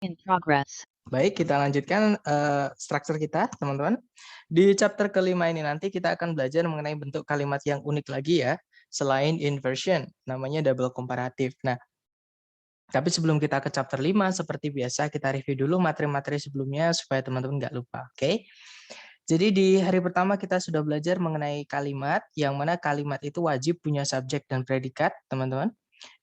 In progress. Baik, kita lanjutkan struktur kita, teman-teman. Di chapter kelima ini nanti kita akan belajar mengenai bentuk kalimat yang unik lagi ya, selain inversion, namanya double comparative. Nah, tapi sebelum kita ke chapter 5, seperti biasa kita review dulu materi-materi sebelumnya supaya teman-teman nggak lupa, oke? Jadi di hari pertama kita sudah belajar mengenai kalimat, yang mana kalimat itu wajib punya subjek dan predikat, teman-teman.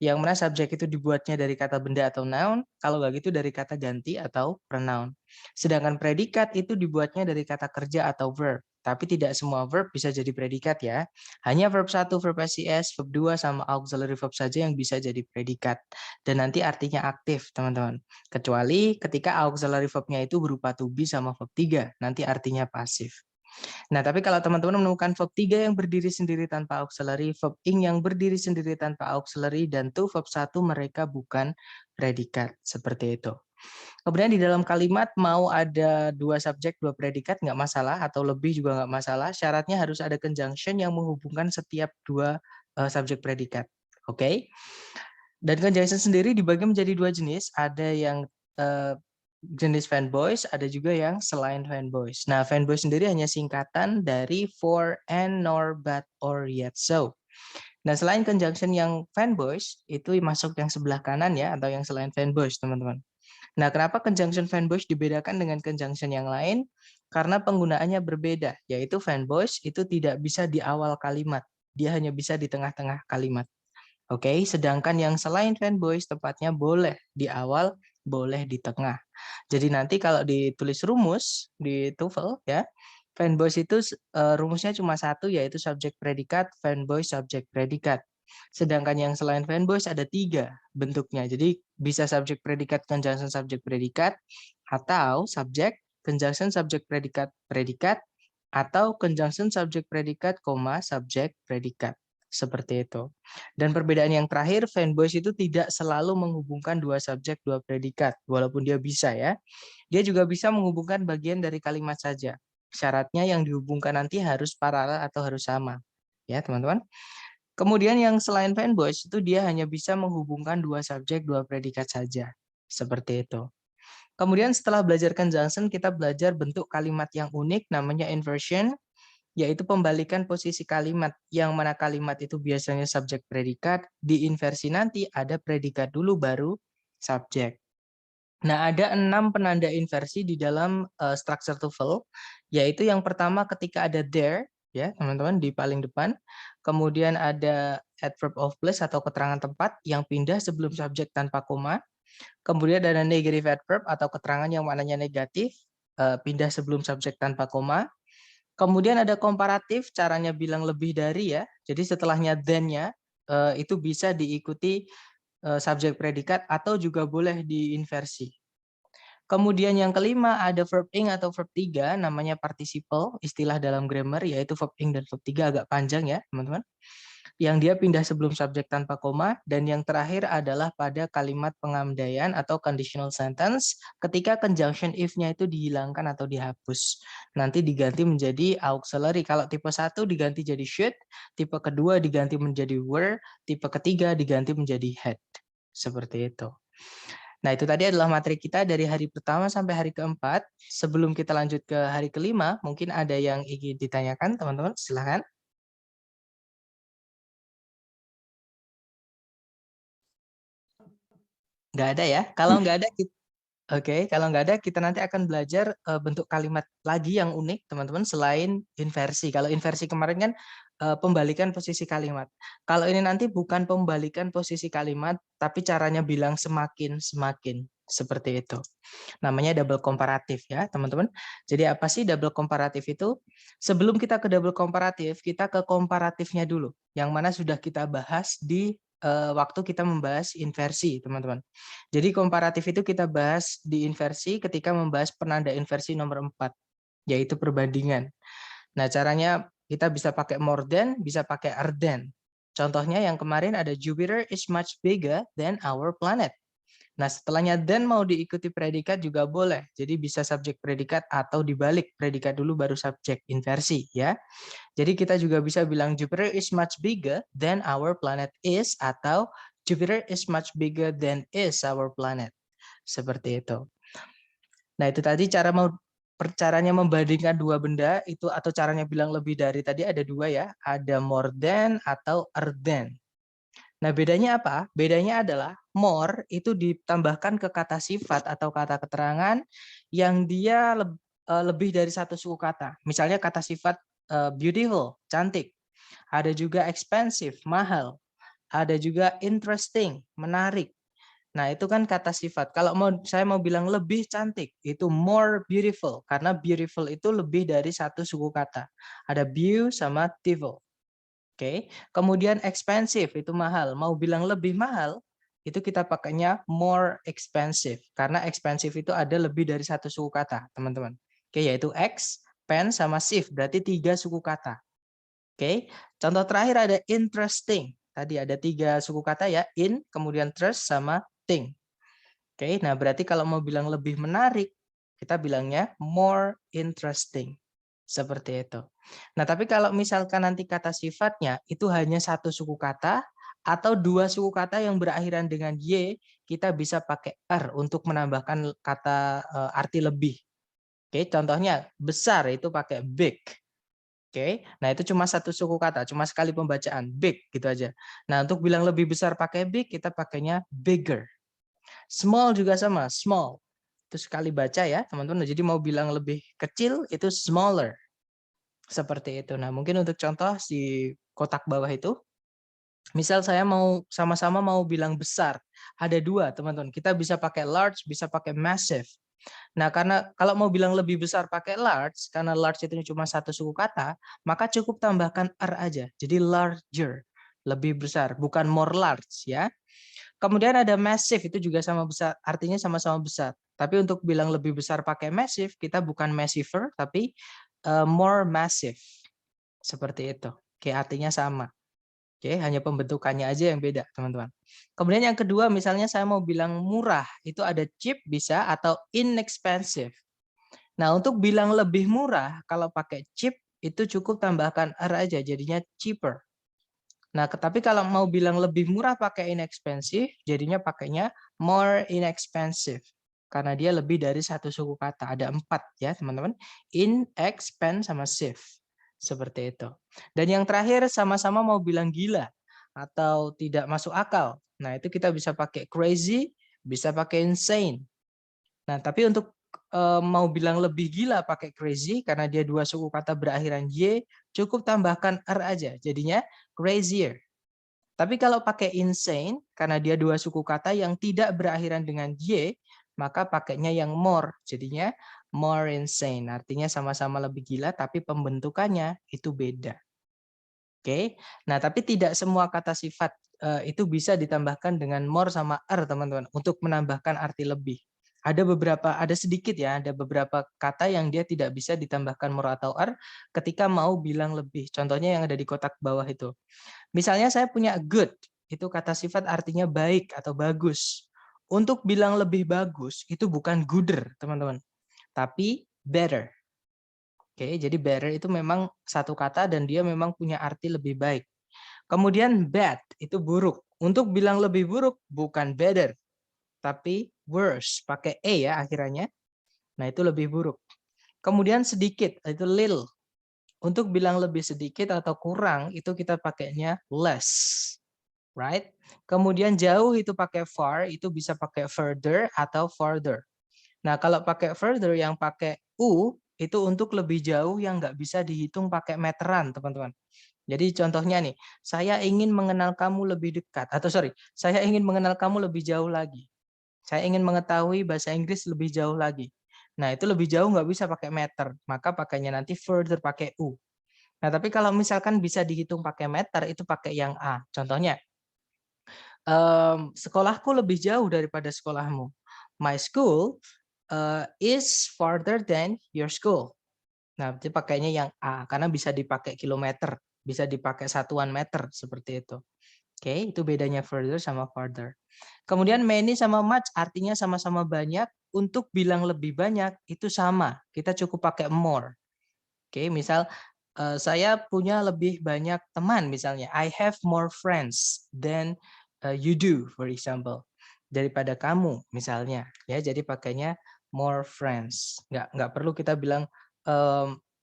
Yang mana subjek itu dibuatnya dari kata benda atau noun, kalau nggak gitu dari kata ganti atau pronoun. Sedangkan predikat itu dibuatnya dari kata kerja atau verb. Tapi tidak semua verb bisa jadi predikat ya. Hanya verb 1, verb SIS, verb 2, sama auxiliary verb saja yang bisa jadi predikat. Dan nanti artinya aktif, teman-teman. Kecuali ketika auxiliary verb-nya itu berupa to be sama verb 3, nanti artinya pasif. Nah, tapi kalau teman-teman menemukan verb 3 yang berdiri sendiri tanpa auxiliary, verb ing yang berdiri sendiri tanpa auxiliary, dan to verb 1 mereka bukan predikat. Seperti itu. Kemudian di dalam kalimat mau ada 2 subjek, 2 predikat, nggak masalah, atau lebih juga nggak masalah. Syaratnya harus ada conjunction yang menghubungkan setiap 2 subjek predikat. Oke? Dan conjunction sendiri dibagi menjadi 2 jenis. Ada yang jenis fanboys, ada juga yang selain fanboys. Nah, fanboy sendiri hanya singkatan dari for, and, nor, but, or, yet, so. Nah, selain conjunction yang fanboys, itu masuk yang sebelah kanan ya, atau yang selain fanboys, teman-teman. Nah, kenapa conjunction fanboys dibedakan dengan conjunction yang lain? Karena penggunaannya berbeda, yaitu fanboys itu tidak bisa di awal kalimat. Dia hanya bisa di tengah-tengah kalimat. Oke, sedangkan yang selain fanboys tepatnya boleh di awal, boleh di tengah. Jadi nanti kalau ditulis rumus di TOEFL ya, fanboys itu rumusnya cuma satu, yaitu subjek predikat, fanboy subjek predikat. Sedangkan yang selain fanboys ada 3 bentuknya. Jadi bisa subjek predikat, conjunction subjek predikat, atau subjek, conjunction subjek predikat, predikat, atau conjunction subjek predikat, subjek predikat. Seperti itu. Dan perbedaan yang terakhir, fanboys itu tidak selalu menghubungkan 2 subjek, 2 predikat, walaupun dia bisa ya. Dia juga bisa menghubungkan bagian dari kalimat saja. Syaratnya yang dihubungkan nanti harus paralel atau harus sama. Ya, teman-teman. Kemudian yang selain fanboys itu dia hanya bisa menghubungkan 2 subjek, 2 predikat saja. Seperti itu. Kemudian setelah belajar conjunction, kita belajar bentuk kalimat yang unik namanya inversion, yaitu pembalikan posisi kalimat, yang mana kalimat itu biasanya subjek predikat, diinversi nanti ada predikat dulu baru subjek. Nah, ada 6 penanda inversi di dalam structure TOEFL, yaitu yang pertama ketika ada there, ya teman-teman di paling depan, kemudian ada adverb of place atau keterangan tempat yang pindah sebelum subjek tanpa koma, kemudian ada negative adverb atau keterangan yang maknanya negatif, pindah sebelum subjek tanpa koma. Kemudian ada komparatif, caranya bilang lebih dari ya. Jadi setelahnya then-nya itu bisa diikuti subjek predikat atau juga boleh diinversi. Kemudian yang kelima ada verb ing atau verb 3 namanya participle, istilah dalam grammar yaitu verb ing dan verb 3 agak panjang ya, teman-teman. Yang dia pindah sebelum subjek tanpa koma, dan yang terakhir adalah pada kalimat pengamdaian atau conditional sentence ketika conjunction if-nya itu dihilangkan atau dihapus. Nanti diganti menjadi auxiliary. Kalau tipe 1 diganti jadi should, tipe kedua diganti menjadi were, tipe ketiga diganti menjadi had. Seperti itu. Nah, itu tadi adalah materi kita dari hari pertama sampai hari keempat. Sebelum kita lanjut ke hari kelima, mungkin ada yang ingin ditanyakan, teman-teman? Silahkan. Nggak ada ya? Kalau nggak ada, kalau nggak ada, kita nanti akan belajar bentuk kalimat lagi yang unik, teman-teman, selain inversi. Kalau inversi kemarin kan pembalikan posisi kalimat. Kalau ini nanti bukan pembalikan posisi kalimat, tapi caranya bilang semakin. Seperti itu. Namanya double komparatif ya, teman-teman. Jadi apa sih double komparatif itu? Sebelum kita ke double komparatif, kita ke komparatifnya dulu. Yang mana sudah kita bahas di waktu kita membahas inversi, teman-teman. Jadi komparatif itu kita bahas di inversi ketika membahas penanda inversi nomor 4, yaitu perbandingan. Nah, caranya kita bisa pakai more than, bisa pakai are than. Contohnya yang kemarin ada Jupiter is much bigger than our planet. Nah, setelahnya than mau diikuti predikat juga boleh. Jadi bisa subjek predikat atau dibalik, predikat dulu baru subjek, inversi ya. Jadi kita juga bisa bilang Jupiter is much bigger than our planet is, atau Jupiter is much bigger than is our planet. Seperti itu. Nah, itu tadi caranya membandingkan dua benda itu, atau caranya bilang lebih dari, tadi ada dua ya, ada more than atau other than. Nah, bedanya apa? Bedanya adalah more itu ditambahkan ke kata sifat atau kata keterangan yang dia lebih dari satu suku kata. Misalnya kata sifat beautiful, cantik. Ada juga expensive, mahal. Ada juga interesting, menarik. Nah, itu kan kata sifat. Kalau saya mau bilang lebih cantik, itu more beautiful. Karena beautiful itu lebih dari satu suku kata. Ada beau sama tiful. Oke. Kemudian expensive itu mahal. Mau bilang lebih mahal, itu kita pakainya more expensive. Karena expensive itu ada lebih dari satu suku kata, teman-teman. Oke, yaitu ex, pen, sama sive. Berarti 3 suku kata. Oke. Contoh terakhir ada interesting. Tadi ada 3 suku kata ya, in, kemudian trust, sama thing. Oke, nah berarti kalau mau bilang lebih menarik, kita bilangnya more interesting. Seperti itu. Nah, tapi kalau misalkan nanti kata sifatnya itu hanya satu suku kata atau 2 suku kata yang berakhiran dengan y, kita bisa pakai er untuk menambahkan kata arti lebih. Oke, contohnya besar itu pakai big. Oke, nah itu cuma satu suku kata, cuma sekali pembacaan, big gitu aja. Nah, untuk bilang lebih besar pakai big, kita pakainya bigger. Small juga sama, small. Itu sekali baca ya, teman-teman. Jadi mau bilang lebih kecil, itu smaller. Seperti itu. Nah, mungkin untuk contoh di kotak bawah itu, misal saya mau sama-sama mau bilang besar. Ada 2, teman-teman. Kita bisa pakai large, bisa pakai massive. Nah, karena kalau mau bilang lebih besar pakai large, karena large itu cuma satu suku kata, maka cukup tambahkan er aja. Jadi larger, lebih besar, bukan more large ya. Kemudian ada massive, itu juga sama besar, artinya sama-sama besar. Tapi untuk bilang lebih besar pakai massive, kita bukan massiver, tapi more massive. Seperti itu. Oke, artinya sama. Oke, hanya pembentukannya aja yang beda, teman-teman. Kemudian yang kedua, misalnya saya mau bilang murah, itu ada cheap bisa atau inexpensive. Nah, untuk bilang lebih murah, kalau pakai cheap, itu cukup tambahkan er aja, jadinya cheaper. Nah, tapi kalau mau bilang lebih murah pakai inexpensive, jadinya pakainya more inexpensive. Karena dia lebih dari satu suku kata. Ada 4 ya, teman-teman. In, expen, sama sive. Seperti itu. Dan yang terakhir, sama-sama mau bilang gila atau tidak masuk akal. Nah, itu kita bisa pakai crazy, bisa pakai insane. Nah, tapi untuk mau bilang lebih gila pakai crazy, karena dia 2 suku kata berakhiran y, cukup tambahkan er aja. Jadinya crazier. Tapi kalau pakai insane, karena dia 2 suku kata yang tidak berakhiran dengan y, maka pakainya yang more. Jadinya more insane. Artinya sama-sama lebih gila, tapi pembentukannya itu beda. Oke. Nah, tapi tidak semua kata sifat itu bisa ditambahkan dengan more sama er, teman-teman, untuk menambahkan arti lebih. Ada sedikit ya, ada beberapa kata yang dia tidak bisa ditambahkan more atau er ketika mau bilang lebih. Contohnya yang ada di kotak bawah itu. Misalnya saya punya good, itu kata sifat artinya baik atau bagus. Untuk bilang lebih bagus, itu bukan gooder, teman-teman, tapi better. Oke, jadi better itu memang satu kata dan dia memang punya arti lebih baik. Kemudian bad, itu buruk. Untuk bilang lebih buruk, bukan better, tapi worse. Pakai e ya akhirnya. Nah, itu lebih buruk. Kemudian sedikit, itu little. Untuk bilang lebih sedikit atau kurang, itu kita pakainya less. Right? Kemudian jauh itu pakai far, itu bisa pakai further atau farther. Nah, kalau pakai further yang pakai u, itu untuk lebih jauh yang nggak bisa dihitung pakai meteran, teman-teman. Jadi contohnya nih, saya ingin mengenal kamu lebih dekat, atau sorry, saya ingin mengenal kamu lebih jauh lagi. Saya ingin mengetahui bahasa Inggris lebih jauh lagi. Nah, itu lebih jauh nggak bisa pakai meter, maka pakainya nanti further pakai u. Nah, tapi kalau misalkan bisa dihitung pakai meter, itu pakai yang a. Contohnya, sekolahku lebih jauh daripada sekolahmu. My school is farther than your school. Nah, itu pakainya yang A, karena bisa dipakai kilometer, bisa dipakai satuan meter, seperti itu. Oke, itu bedanya further sama farther. Kemudian many sama much artinya sama-sama banyak, untuk bilang lebih banyak itu sama, kita cukup pakai more. Oke, misal saya punya lebih banyak teman misalnya, I have more friends than you do, for example. daripada kamu misalnya ya, jadi pakainya more friends. Nggak perlu kita bilang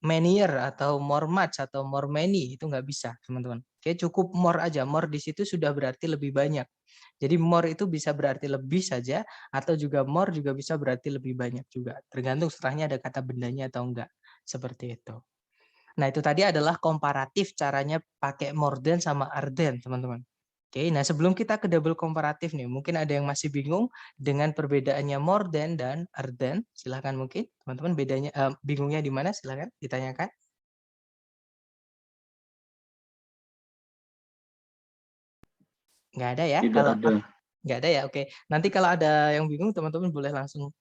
manier atau more much atau more many, itu nggak bisa teman-teman. Oke, cukup more aja. More di situ sudah berarti lebih banyak. Jadi more itu bisa berarti lebih saja, atau juga more juga bisa berarti lebih banyak juga, tergantung setelahnya ada kata bendanya atau enggak, seperti itu. Nah, itu tadi adalah komparatif caranya pakai more than sama are than, teman-teman. Oke, nah sebelum kita ke double komparatif nih, mungkin ada yang masih bingung dengan perbedaannya more than dan are than. Silahkan mungkin, teman-teman, bedanya bingungnya di mana? Silahkan ditanyakan. Nggak ada ya? Tidak Kalau ada. nggak ada ya? Oke. Nanti kalau ada yang bingung, teman-teman boleh langsung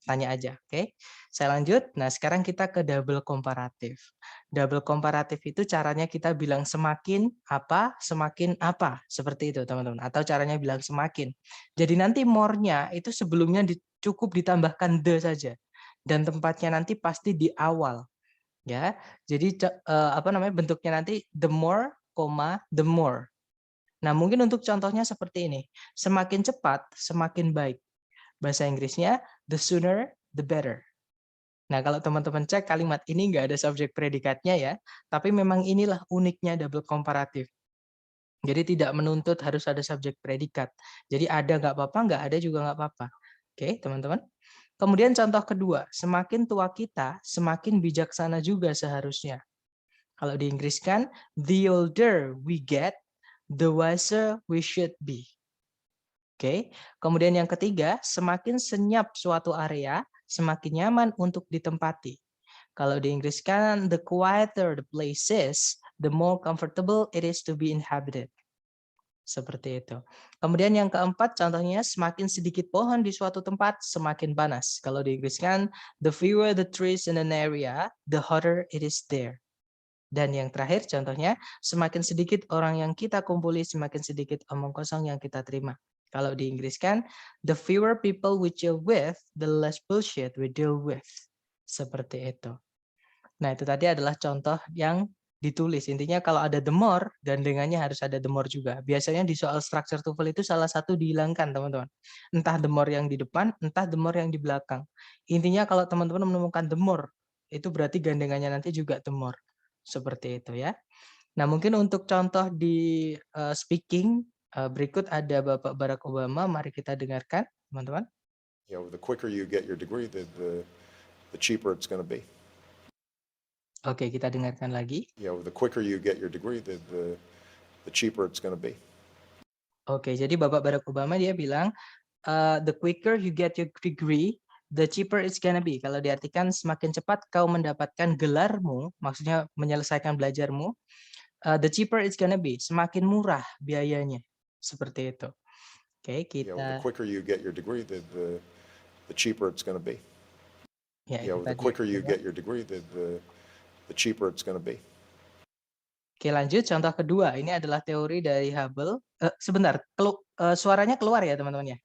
tanya aja. Oke. Saya lanjut. Nah, sekarang kita ke double komparatif. Double komparatif itu caranya kita bilang semakin apa, seperti itu, teman-teman. Atau caranya bilang semakin. Jadi nanti more-nya itu sebelumnya cukup ditambahkan the saja. Dan tempatnya nanti pasti di awal. Ya. Jadi bentuknya nanti the more, the more. Nah, mungkin untuk contohnya seperti ini. Semakin cepat, semakin baik. Bahasa Inggrisnya, the sooner, the better. Nah, kalau teman-teman cek kalimat ini nggak ada subjek predikatnya ya, tapi memang inilah uniknya double komparatif. Jadi tidak menuntut harus ada subjek predikat. Jadi ada nggak apa-apa, nggak ada juga nggak apa-apa. Oke, teman-teman. Kemudian contoh kedua, semakin tua kita, semakin bijaksana juga seharusnya. Kalau di Inggris kan, the older we get, the wiser we should be. Oke. Kemudian yang ketiga, semakin senyap suatu area, semakin nyaman untuk ditempati. Kalau di Inggris kan, the quieter the place is, the more comfortable it is to be inhabited. Seperti itu. Kemudian yang keempat, contohnya semakin sedikit pohon di suatu tempat, semakin panas. Kalau di Inggris kan, the fewer the trees in an area, the hotter it is there. Dan yang terakhir, contohnya, semakin sedikit orang yang kita kumpuli, semakin sedikit omong kosong yang kita terima. Kalau di Inggris kan, the fewer people we deal with, the less bullshit we deal with. Seperti itu. Nah, itu tadi adalah contoh yang ditulis. Intinya kalau ada the more, gandengannya harus ada the more juga. Biasanya di soal structure TOEFL itu salah satu dihilangkan, teman-teman. Entah the more yang di depan, entah the more yang di belakang. Intinya kalau teman-teman menemukan the more, itu berarti gandengannya nanti juga the more. Seperti itu ya. Nah, mungkin untuk contoh di speaking, berikut ada Bapak Barack Obama. Mari kita dengarkan, teman-teman. You know, the quicker you get your degree, the cheaper it's going to be. Oke, kita dengarkan lagi. You know, the quicker you get your degree, the cheaper it's going to be. Oke, jadi Bapak Barack Obama dia bilang, the quicker you get your degree, the cheaper it's gonna be. Kalau diartikan semakin cepat kau mendapatkan gelarmu, maksudnya menyelesaikan belajarmu, the cheaper it's gonna be. Semakin murah biayanya. Seperti itu. Oke, kita. You know, the quicker you get your degree, the cheaper it's going to be. Ya, you know, the quicker you get your degree, the cheaper it's going to be. Oke, lanjut contoh kedua. Ini adalah teori dari Hubble. Sebentar, suaranya keluar ya teman-teman ya?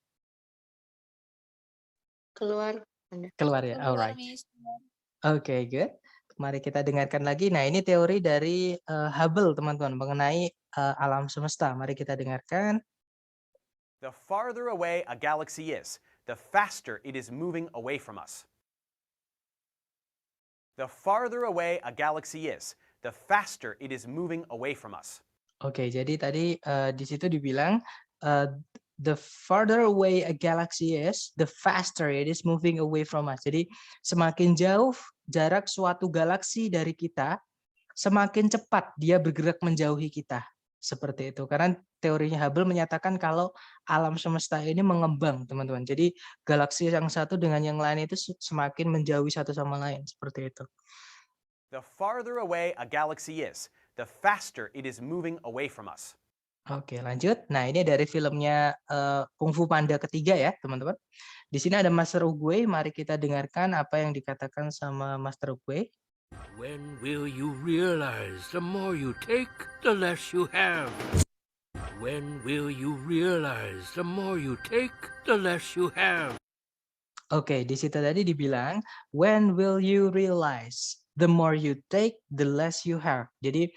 Keluar. Keluar ya, alright. Oke, good. Mari kita dengarkan lagi. Nah, ini teori dari Hubble, teman-teman, mengenai alam semesta. Mari kita dengarkan. The farther away a galaxy is, the faster it is moving away from us. The farther away a galaxy is, the faster it is moving away from us. Oke, jadi tadi di situ dibilang the farther away a galaxy is, the faster it is moving away from us. Jadi semakin jauh jarak suatu galaksi dari kita, semakin cepat dia bergerak menjauhi kita. Seperti itu. Karena teorinya Hubble menyatakan kalau alam semesta ini mengembang, teman-teman. Jadi galaksi yang satu dengan yang lain itu semakin menjauhi satu sama lain. Seperti itu. The farther away a galaxy is, the faster it is moving away from us. Oke, lanjut. Nah, ini dari filmnya Kung Fu Panda ketiga ya, teman-teman. Di sini ada Master Oogway. Mari kita dengarkan apa yang dikatakan sama Master Oogway. When will you realize the more you take, the less you have? When will you realize the more you take, the less you have? Oke, di situ tadi dibilang, when will you realize the more you take, the less you have. Jadi,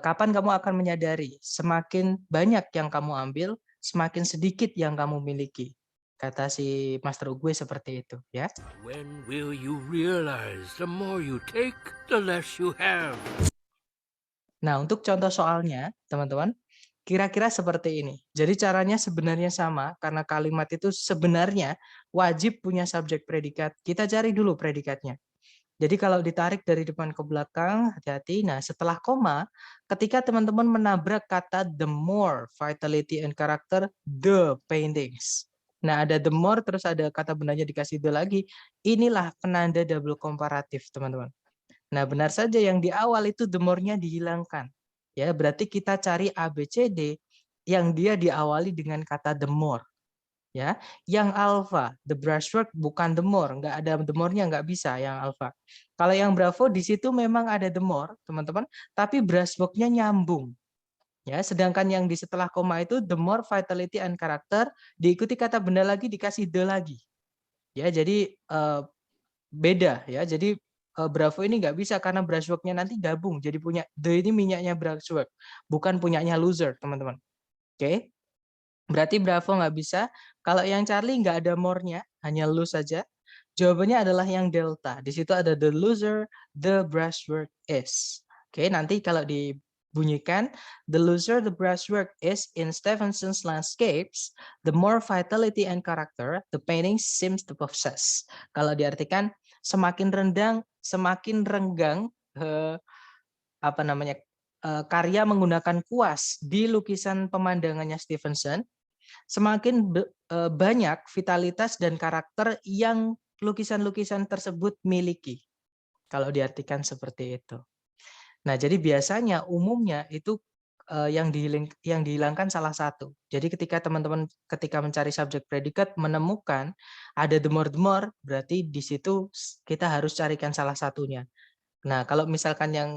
kapan kamu akan menyadari semakin banyak yang kamu ambil, semakin sedikit yang kamu miliki. Kata si Master Uguay seperti itu, ya. When will you realize the more you take, the less you have? Nah, untuk contoh soalnya, teman-teman, kira-kira seperti ini. Jadi caranya sebenarnya sama, karena kalimat itu sebenarnya wajib punya subjek predikat. Kita cari dulu predikatnya. Jadi kalau ditarik dari depan ke belakang, hati-hati. Nah, setelah koma, ketika teman-teman menabrak kata the more, vitality and character, the paintings. Nah, ada the more, terus ada kata bendanya dikasih the lagi. Inilah penanda double komparatif, teman-teman. Nah, benar saja yang di awal itu the more-nya dihilangkan. Ya, berarti kita cari ABCD yang dia diawali dengan kata the more. Ya, yang alpha, the brushwork bukan the more, nggak ada the more-nya, nggak bisa yang alpha. Kalau yang bravo di situ memang ada the more, teman-teman, tapi brushwork-nya nyambung. Ya, sedangkan yang di setelah koma itu the more, vitality and character, diikuti kata benda lagi dikasih the lagi. Ya, jadi beda ya. Jadi bravo ini nggak bisa karena brushwork-nya nanti gabung, jadi punya the ini minyaknya brushwork, bukan punyanya loser, teman-teman. Oke. Berarti Bravo nggak bisa. Kalau yang Charlie nggak ada more-nya, hanya lose saja. Jawabannya adalah yang delta. Di situ ada the loser, the brushwork is. Oke, nanti kalau dibunyikan, the loser, the brushwork is in Stevenson's landscapes, the more vitality and character, the painting seems to possess. Kalau diartikan, semakin renggang, karya menggunakan kuas di lukisan pemandangannya Stevenson, semakin banyak vitalitas dan karakter yang lukisan-lukisan tersebut miliki. Kalau diartikan seperti itu. Nah, jadi biasanya umumnya itu yang dihilangkan salah satu. Jadi ketika teman-teman mencari subjek predikat menemukan ada the more, berarti di situ kita harus carikan salah satunya. Nah, kalau misalkan yang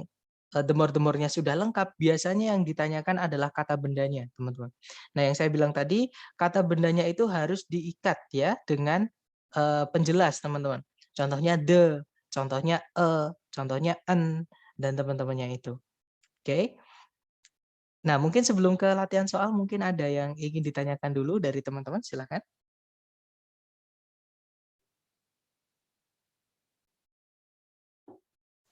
the more-nya sudah lengkap, biasanya yang ditanyakan adalah kata bendanya, teman-teman. Nah, yang saya bilang tadi, kata bendanya itu harus diikat ya dengan penjelas, teman-teman. Contohnya the, contohnya contohnya an, dan teman-temannya itu. Oke. Nah, mungkin sebelum ke latihan soal, mungkin ada yang ingin ditanyakan dulu dari teman-teman, silakan.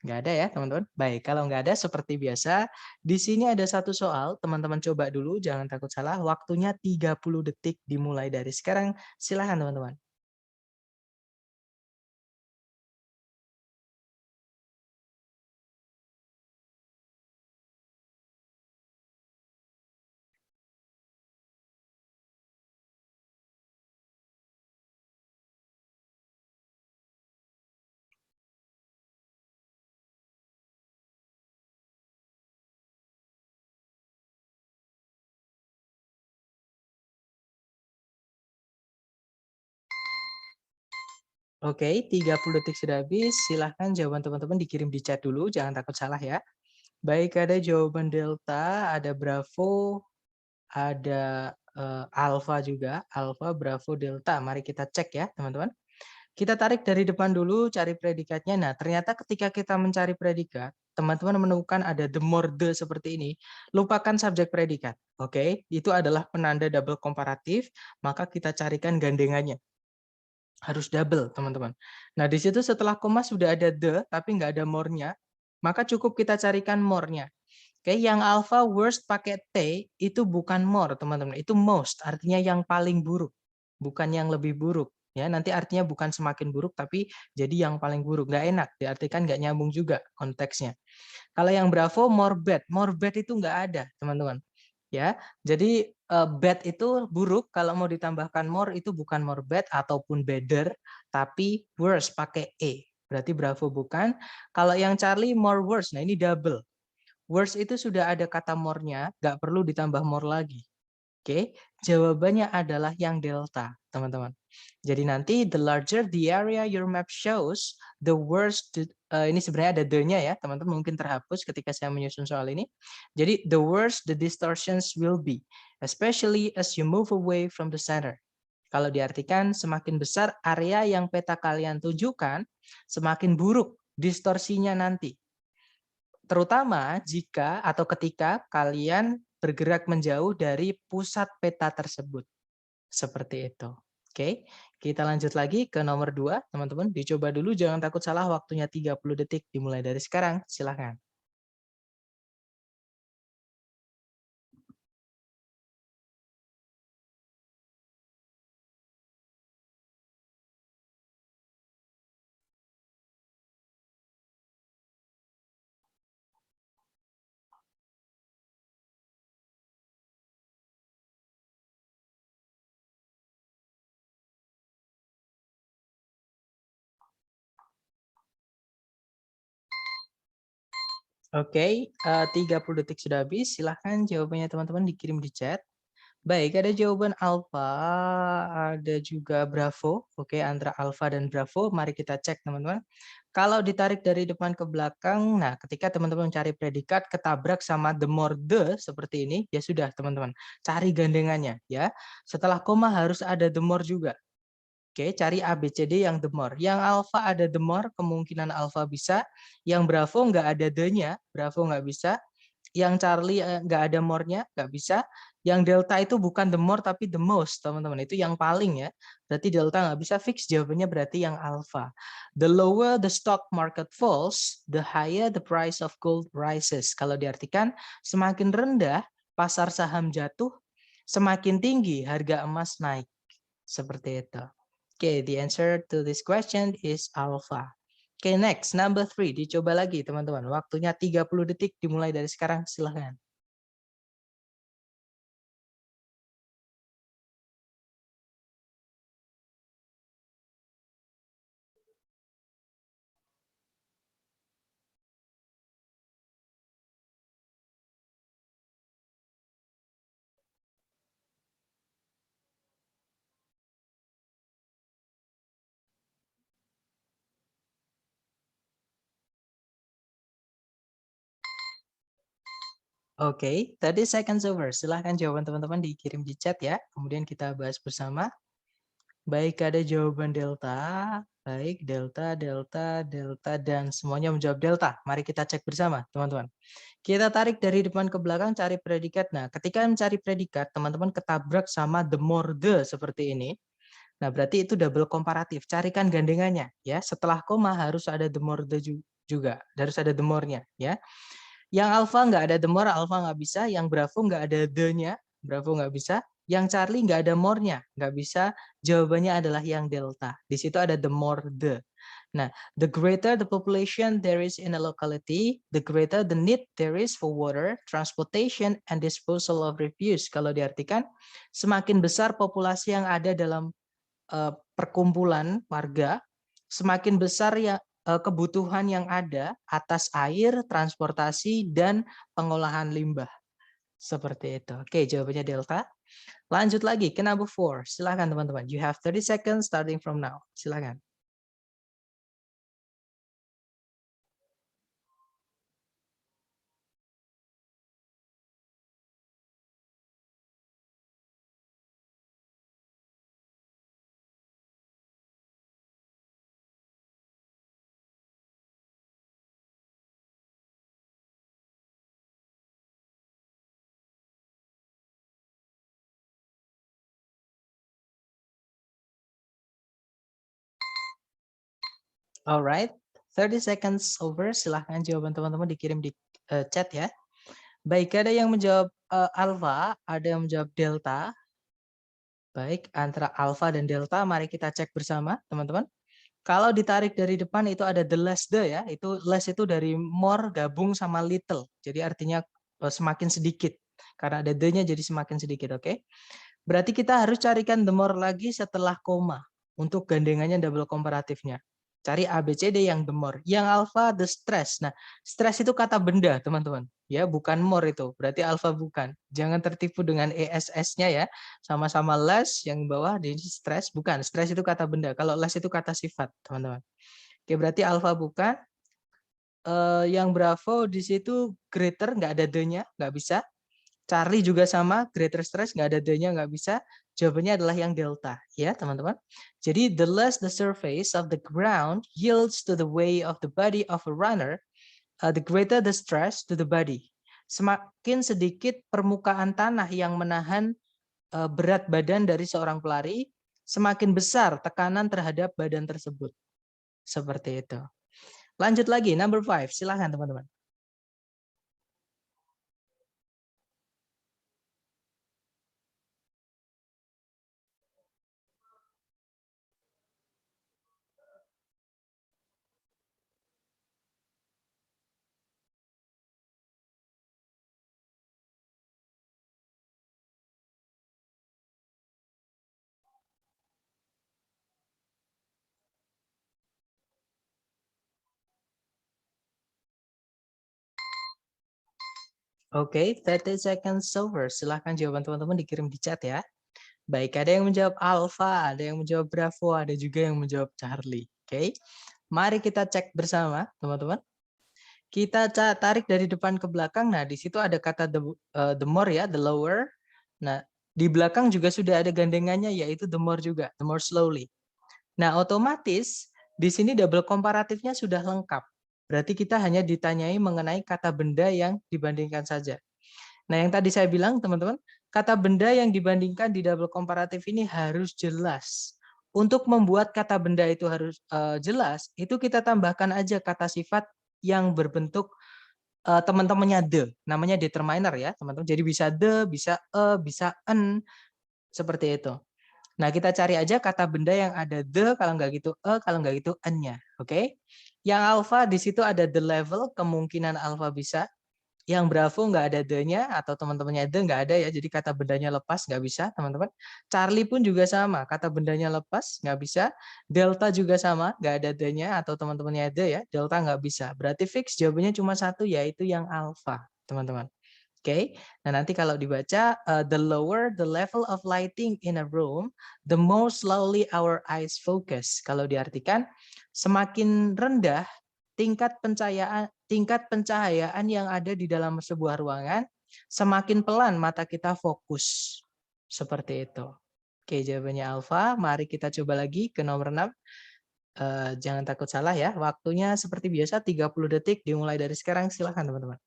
Nggak ada ya, teman-teman? Baik, kalau nggak ada seperti biasa, di sini ada satu soal, teman-teman coba dulu, jangan takut salah. Waktunya 30 detik dimulai dari sekarang. Silahkan, teman-teman. Oke, 30 detik sudah habis. Silahkan jawaban teman-teman dikirim di chat dulu, jangan takut salah ya. Baik, ada jawaban delta, ada bravo, ada alpha juga, alpha, bravo, delta. Mari kita cek ya, teman-teman. Kita tarik dari depan dulu, cari predikatnya. Nah, ternyata ketika kita mencari predikat, teman-teman menemukan ada the more the seperti ini. Lupakan subjek predikat. Oke, itu adalah penanda double komparatif, maka kita carikan gandengannya. Harus double, teman-teman. Nah, di situ setelah koma sudah ada the, tapi nggak ada more-nya, maka cukup kita carikan more-nya. Oke, yang alpha worst pakai T itu bukan more, teman-teman. Itu most, artinya yang paling buruk, bukan yang lebih buruk. Ya, nanti artinya bukan semakin buruk, tapi jadi yang paling buruk. Nggak enak, diartikan nggak nyambung juga konteksnya. Kalau yang bravo, more bad itu nggak ada, teman-teman. Ya, jadi bad itu buruk. Kalau mau ditambahkan more itu bukan more bad ataupun better, tapi worse pakai e. Berarti bravo bukan. Kalau yang Charlie more worse, nah ini double. Worse itu sudah ada kata more-nya, nggak perlu ditambah more lagi. Oke, jawabannya adalah yang delta, teman-teman. Jadi nanti the larger the area your map shows, the worse ini sebenarnya ada the-nya ya, teman-teman mungkin terhapus ketika saya menyusun soal ini. Jadi the worse the distortions will be, especially as you move away from the center. Kalau diartikan semakin besar area yang peta kalian tunjukkan, semakin buruk distorsinya nanti. Terutama jika atau ketika kalian bergerak menjauh dari pusat peta tersebut. Seperti itu. Oke, kita lanjut lagi ke nomor 2, teman-teman. Dicoba dulu, jangan takut salah, waktunya 30 detik dimulai dari sekarang. Silakan. Oke, 30 detik sudah habis. Silahkan jawabannya teman-teman dikirim di chat. Baik, ada jawaban alfa, ada juga bravo. Oke, antara alfa dan bravo, mari kita cek teman-teman. Kalau ditarik dari depan ke belakang, nah ketika teman-teman mencari predikat ketabrak sama the more the seperti ini, ya sudah teman-teman, cari gandengannya ya. Setelah koma harus ada the more juga. Oke, cari A, B, C, D yang the more. Yang alfa ada the more, kemungkinan alfa bisa. Yang bravo nggak ada the-nya, bravo nggak bisa. Yang Charlie nggak ada more-nya, nggak bisa. Yang delta itu bukan the more tapi the most, teman-teman. Itu yang paling ya. Berarti delta nggak bisa, fix jawabannya berarti yang alpha. The lower the stock market falls, the higher the price of gold rises. Kalau diartikan, semakin rendah pasar saham jatuh, semakin tinggi harga emas naik. Seperti itu. Okay, the answer to this question is alpha. Okay, next, number 3. Dicoba lagi, teman-teman. Waktunya 30 detik dimulai dari sekarang. Silahkan. Oke, 30 seconds over. Silahkan jawaban teman-teman dikirim di chat ya. Kemudian kita bahas bersama. Baik, ada jawaban delta. Baik, delta, delta, delta, dan semuanya menjawab delta. Mari kita cek bersama, teman-teman. Kita tarik dari depan ke belakang, cari predikat. Nah, ketika mencari predikat, teman-teman ketabrak sama the more the seperti ini. Nah, berarti itu double komparatif. Carikan gandengannya. Ya, setelah koma harus ada the more the juga. Harus ada the more-nya. Ya. Yang alpha nggak ada the more, alpha nggak bisa. Yang bravo nggak ada the-nya, bravo nggak bisa. Yang Charlie nggak ada more-nya, nggak bisa. Jawabannya adalah yang delta. Di situ ada the more the. Nah, the greater the population there is in a locality, the greater the need there is for water, transportation, and disposal of refuse. Kalau diartikan, semakin besar populasi yang ada dalam perkumpulan warga, semakin besar ya kebutuhan yang ada atas air, transportasi, dan pengolahan limbah. Seperti itu. Oke, jawabannya delta. Lanjut lagi ke number 4. Silakan teman-teman. You have 30 seconds starting from now. Silakan. Alright, 30 seconds over. Silahkan jawaban teman-teman dikirim di chat ya. Baik, ada yang menjawab alpha, ada yang menjawab delta. Baik, antara alpha dan delta, mari kita cek bersama, teman-teman. Kalau ditarik dari depan itu ada the less the ya, itu less itu dari more gabung sama little. Jadi artinya semakin sedikit. Karena ada the-nya jadi semakin sedikit, oke? Berarti kita harus carikan the more lagi setelah koma untuk gandengannya double komparatifnya. Cari A, B, C, D yang the more. Yang alpha the stress. Nah, stress itu kata benda, teman-teman. Ya, bukan more itu. Berarti alpha bukan. Jangan tertipu dengan ESS-nya ya. Sama-sama less yang bawah di stress bukan. Stress itu kata benda. Kalau less itu kata sifat, teman-teman. Oke, berarti alpha bukan. Yang bravo di situ greater nggak ada the-nya, nggak bisa. Charlie juga sama, greater stress nggak ada the-nya, nggak bisa. Jawabannya adalah yang delta, ya teman-teman. Jadi the less the surface of the ground yields to the weight of the body of a runner, the greater the stress to the body. semakin sedikit permukaan tanah yang menahan berat badan dari seorang pelari, semakin besar tekanan terhadap badan tersebut. Seperti itu. Lanjut lagi, number 5. Silahkan teman-teman. Oke, 30 seconds over. Silahkan jawaban teman-teman dikirim di chat ya. Baik, ada yang menjawab Alpha, ada yang menjawab Bravo, ada juga yang menjawab Charlie. Oke, mari kita cek bersama, teman-teman. Kita tarik dari depan ke belakang. Nah, di situ ada kata the more ya, the lower. Nah, di belakang juga sudah ada gandengannya, yaitu the more juga, the more slowly. Nah, otomatis di sini double komparatifnya sudah lengkap. Berarti kita hanya ditanyai mengenai kata benda yang dibandingkan saja. Nah, yang tadi saya bilang, teman-teman, kata benda yang dibandingkan di double komparatif ini harus jelas. Untuk membuat kata benda itu harus jelas, itu kita tambahkan aja kata sifat yang berbentuk teman-temannya the, namanya determiner ya, teman-teman. Jadi bisa the, bisa bisa an, seperti itu. Nah, kita cari aja kata benda yang ada the, kalau nggak gitu kalau nggak gitu an-nya. Oke? Yang alpha di situ ada the level, kemungkinan alpha bisa. Yang Bravo nggak ada the-nya, atau teman-temannya the nggak ada ya, jadi kata bendanya lepas nggak bisa, teman-teman. Charlie pun juga sama, kata bendanya lepas nggak bisa. Delta juga sama, nggak ada the-nya, atau teman-temannya the ya, Delta nggak bisa. Berarti fix jawabannya cuma satu, yaitu yang alpha, teman-teman. Oke, nah nanti kalau dibaca, the lower the level of lighting in a room, the more slowly our eyes focus. Kalau diartikan, semakin rendah tingkat pencahayaan yang ada di dalam sebuah ruangan, semakin pelan mata kita fokus. Seperti itu. Oke, jawabannya alfa. Mari kita coba lagi ke nomor 6. Jangan takut salah ya. Waktunya seperti biasa 30 detik dimulai dari sekarang. Silakan teman-teman.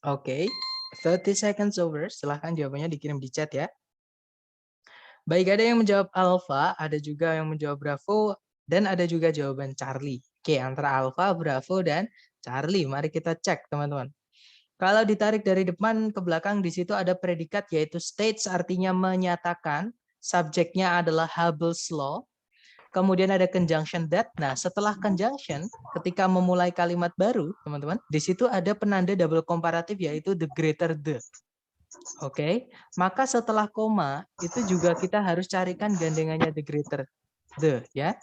Oke, 30 seconds over. Silahkan jawabannya dikirim di chat ya. Baik, ada yang menjawab Alpha, ada juga yang menjawab Bravo, dan ada juga jawaban Charlie. Oke, antara Alpha, Bravo, dan Charlie. Mari kita cek, teman-teman. Kalau ditarik dari depan ke belakang, di situ ada predikat yaitu states, artinya menyatakan. Subjeknya adalah Hubble's Law. Kemudian ada conjunction that. Nah, setelah conjunction, ketika memulai kalimat baru, teman-teman, di situ ada penanda double komparatif yaitu the greater the. Oke, maka setelah koma itu juga kita harus carikan gandengannya the greater the ya.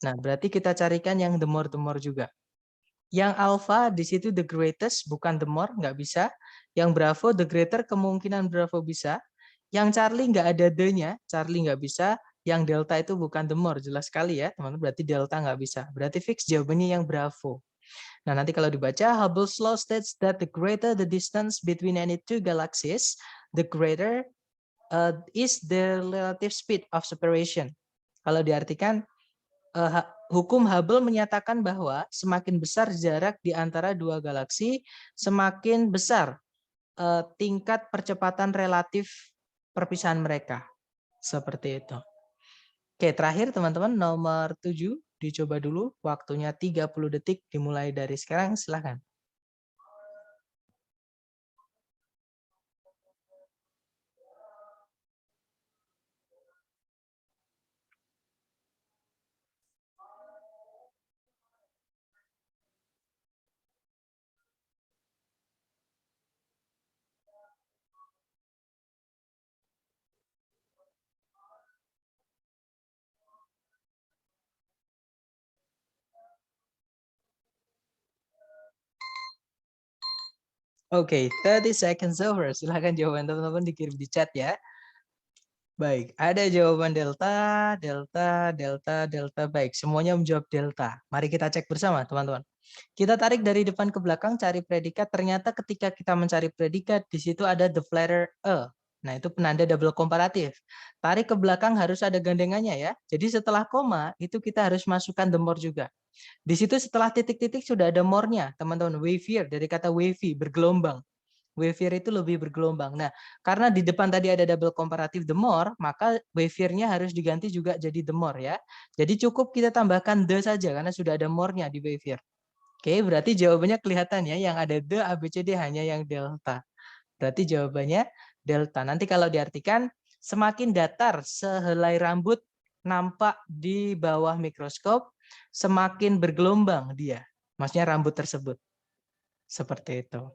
Nah, berarti kita carikan yang the more juga. Yang alpha di situ the greatest bukan the more, nggak bisa. Yang Bravo the greater, kemungkinan Bravo bisa. Yang Charlie nggak ada the-nya, Charlie nggak bisa. Yang Delta itu bukan the more, jelas sekali ya teman-teman. Berarti Delta nggak bisa. Berarti fix jawabannya yang Bravo. Nah, nanti kalau dibaca, Hubble's law states that the greater the distance between any two galaxies, the greater is the relative speed of separation. Kalau diartikan, hukum Hubble menyatakan bahwa semakin besar jarak di antara dua galaksi, semakin besar tingkat percepatan relatif perpisahan mereka. Seperti itu. Oke, terakhir teman-teman, nomor 7. Dicoba dulu, waktunya 30 detik dimulai dari sekarang, silahkan. Oke, 30 seconds over. Silahkan jawaban teman-teman dikirim di chat ya. Baik, ada jawaban delta, delta, delta, delta. Baik, semuanya menjawab delta. Mari kita cek bersama, teman-teman. Kita tarik dari depan ke belakang, cari predikat. Ternyata ketika kita mencari predikat, di situ ada the letter a. Nah, itu penanda double komparatif. Tarik ke belakang harus ada gandengannya ya. Jadi setelah koma, itu kita harus masukkan the more juga. Di situ setelah titik-titik sudah ada more-nya, teman-teman. Wavier, dari kata wavy, bergelombang. Wavier itu lebih bergelombang. Nah, karena di depan tadi ada double komparatif the more, maka waviernya harus diganti juga jadi the more ya. Jadi cukup kita tambahkan the saja karena sudah ada more-nya di wavier. Oke, berarti jawabannya kelihatan ya, yang ada the, A, B, C, D hanya yang delta. Berarti jawabannya delta. Nanti kalau diartikan, semakin datar sehelai rambut nampak di bawah mikroskop, semakin bergelombang dia. Maksudnya rambut tersebut. Seperti itu.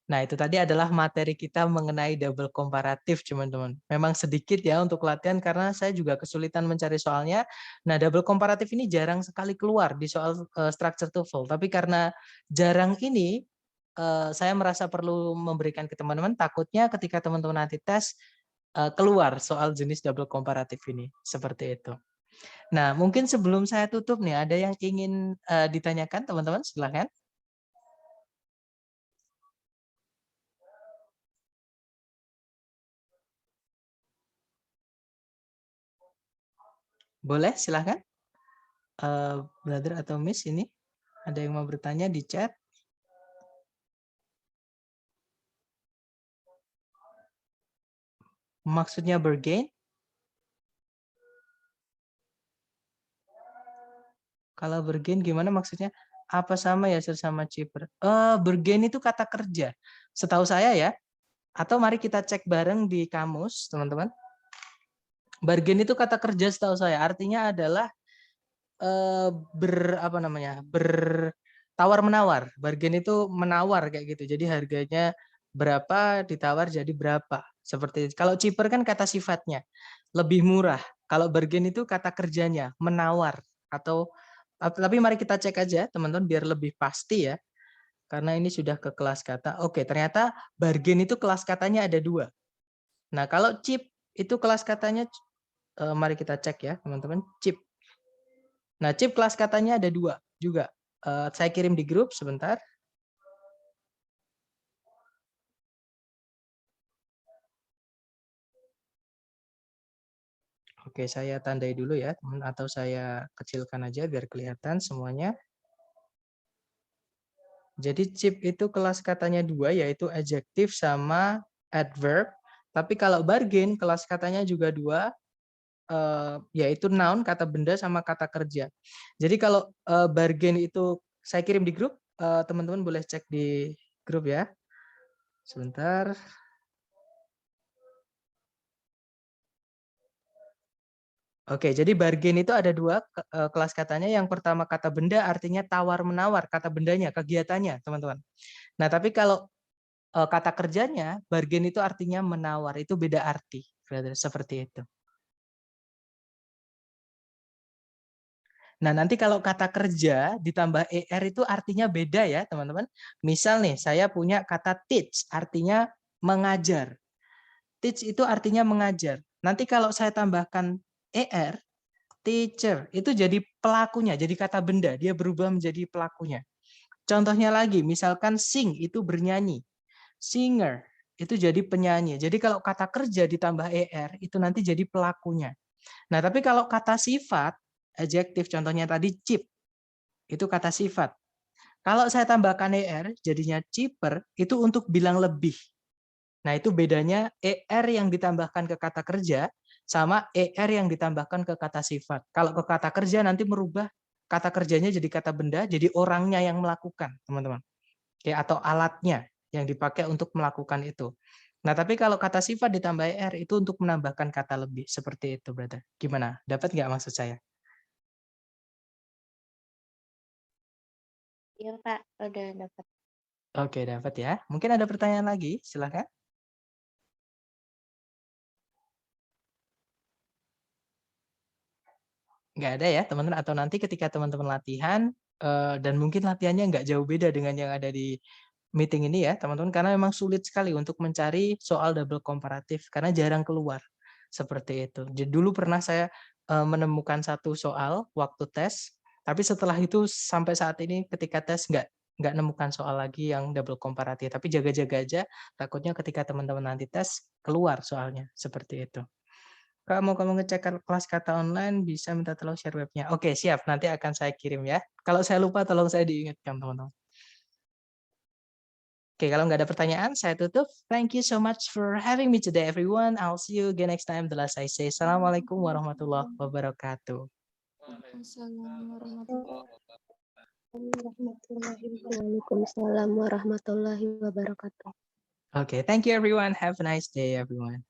Nah, itu tadi adalah materi kita mengenai double komparatif, teman-teman. Memang sedikit ya untuk latihan karena saya juga kesulitan mencari soalnya. Nah, double komparatif ini jarang sekali keluar di soal structure TOEFL. Tapi karena jarang ini, saya merasa perlu memberikan ke teman-teman. Takutnya ketika teman-teman nanti tes, keluar soal jenis double komparatif ini. Seperti itu. Nah, mungkin sebelum saya tutup nih, ada yang ingin ditanyakan, teman-teman? Silahkan. Boleh, silahkan. Brother atau Miss ini ada yang mau bertanya di chat? Maksudnya bergain? Kalau bergain gimana maksudnya? Apa sama ya sama cheaper? Bergain itu kata kerja. Setahu saya ya. Atau mari kita cek bareng di kamus, teman-teman. Bargain itu kata kerja setahu saya. Artinya adalah bertawar menawar. Bargain itu menawar kayak gitu. Jadi harganya berapa ditawar jadi berapa. Seperti itu. Kalau cheaper kan kata sifatnya lebih murah. Kalau bargain itu kata kerjanya menawar atau tapi mari kita cek aja teman-teman biar lebih pasti ya. Karena ini sudah ke kelas kata. Oke, ternyata bargain itu kelas katanya ada 2. Nah, kalau cheap itu kelas katanya mari kita cek ya, teman-teman. Cheap. Nah, chip kelas katanya ada 2 juga. Saya kirim di grup sebentar. Oke, saya tandai dulu ya, teman, atau saya kecilkan aja biar kelihatan semuanya. Jadi chip itu kelas katanya 2, yaitu adjektif sama adverb. Tapi kalau bargain kelas katanya juga 2, yaitu noun, kata benda sama kata kerja. Jadi kalau bargain itu saya kirim di grup, teman-teman boleh cek di grup ya. Sebentar. Oke, jadi bargain itu ada 2 kelas katanya. Yang pertama kata benda artinya tawar-menawar, kata bendanya, kegiatannya, teman-teman. Nah, tapi kalau kata kerjanya, bargain itu artinya menawar, itu beda arti. Seperti itu. Nah, nanti kalau kata kerja ditambah ER itu artinya beda ya, teman-teman. Misal nih, saya punya kata teach, artinya mengajar. Teach itu artinya mengajar. Nanti kalau saya tambahkan ER, teacher, itu jadi pelakunya, jadi kata benda, dia berubah menjadi pelakunya. Contohnya lagi, misalkan sing itu bernyanyi. Singer itu jadi penyanyi. Jadi kalau kata kerja ditambah ER, itu nanti jadi pelakunya. Nah, tapi kalau kata sifat, adjektif, contohnya tadi cheap, itu kata sifat. Kalau saya tambahkan ER, jadinya cheaper, itu untuk bilang lebih. Nah, itu bedanya ER yang ditambahkan ke kata kerja sama ER yang ditambahkan ke kata sifat. Kalau ke kata kerja nanti merubah kata kerjanya jadi kata benda, jadi orangnya yang melakukan, teman-teman. Atau alatnya yang dipakai untuk melakukan itu. Nah, tapi kalau kata sifat ditambah ER itu untuk menambahkan kata lebih. Seperti itu, brother. Gimana? Dapat nggak maksud saya? Iya, Pak. Udah dapat. Oke, dapat ya. Mungkin ada pertanyaan lagi? Silakan. Nggak ada ya, teman-teman. Atau nanti ketika teman-teman latihan, dan mungkin latihannya nggak jauh beda dengan yang ada di meeting ini ya teman-teman, karena memang sulit sekali untuk mencari soal double komparatif karena jarang keluar seperti itu. Jadi dulu pernah saya menemukan satu soal waktu tes, tapi setelah itu sampai saat ini ketika tes nggak nemukan soal lagi yang double komparatif. Tapi jaga-jaga aja, takutnya ketika teman-teman nanti tes keluar soalnya seperti itu. Kalau kamu ngecek kelas kata online, bisa minta tolong share webnya. Oke, siap. Nanti akan saya kirim ya. Kalau saya lupa, tolong saya diingatkan, teman-teman. Oke, kalau nggak ada pertanyaan, saya tutup. Thank you so much for having me today, everyone. I'll see you again next time. The last I say, Assalamualaikum warahmatullahi wabarakatuh. Waalaikumsalam warahmatullahi wabarakatuh. Okay, thank you, everyone. Have a nice day, everyone.